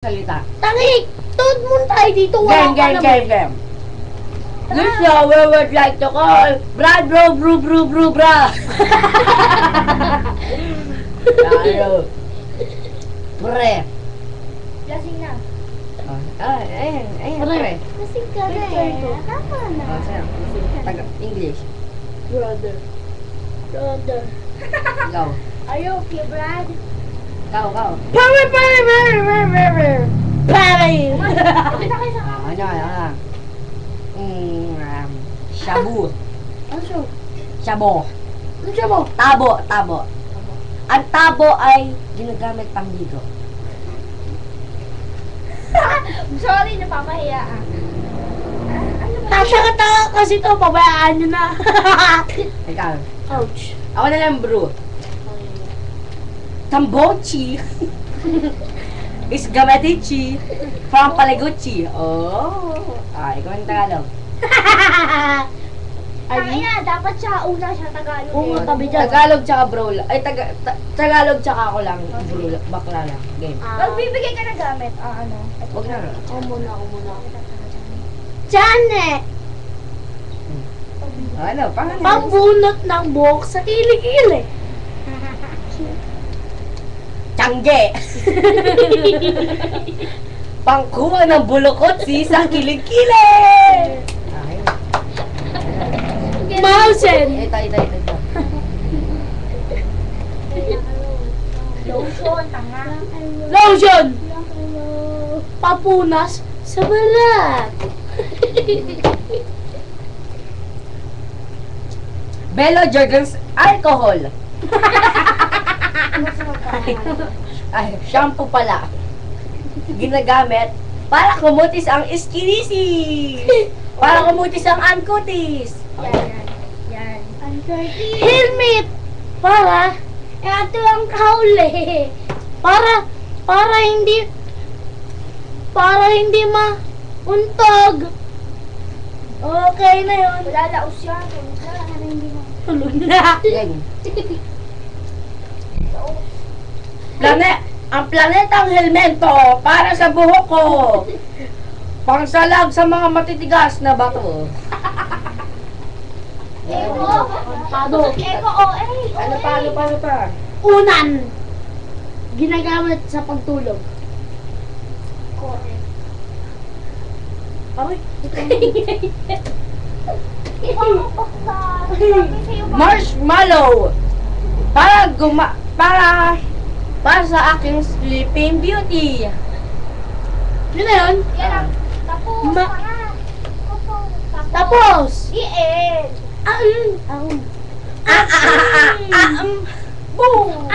Salita. Tangik! Tuod mo tayo dito. Game. This show we would like to call Brad Bro Bra. Lalo. Pre. Lasing na. Pre. Lasing ka na eh. Tama na. Sa'yo. Taga English. Brother. Ikaw. Are you okay, Brad? Ikaw. Pare! Kita kayo sa Ano. Shabu. Ano siya? Shabo. Ano siya mo? Tabo. Ang tabo ay ginagamit pangligo. Sorry, napapahiya ah. Ano ba? Tasya ka tawa kasi to. Pabayaan nyo na. Ikaw. Ouch. Ako na lang, bro. Tambochi. Isgametichi. From Paliguchi. Oh. Ikaw ang Tagalog. Ay na, dapat siya una siya Tagalog. Oo, eh. tabi dyan. Tagalog tsaka bro lang. Ay, Tagalog tsaka ako lang. Bro, bakla lang. Game. Magbibigay ka ng gamit. Ano? Wag na. Ako muna. Janet! Ano? Pambunot ng buhok sa kilikili. Tangge! Pangkuha ng bulokotsi sa kilikili! Mausen! Ito. Lotion, tanga. Lotion! Papunas sa balat. Bello Jordan's alcohol. Ay, shampoo pala. Ginagamit para kumutis ang iskinisi. Para kumutis ang ankutis. Yan. Helmet! Para, ito ang kauli. Para hindi mauntog. Okay na yun. Wala laos yan. Tulog na. Yan. Ang planetang helmento para sa buhok ko. Pangsalag sa mga matitigas na bato. Pado. Ano pa? Unan. Ginagamit sa pagtulog. Aray. Marshmallow. Para sa aking Sleeping Beauty. Yun na yun. Yan ang tapos. Ma- Tanga. Tapos. The-end. Boom.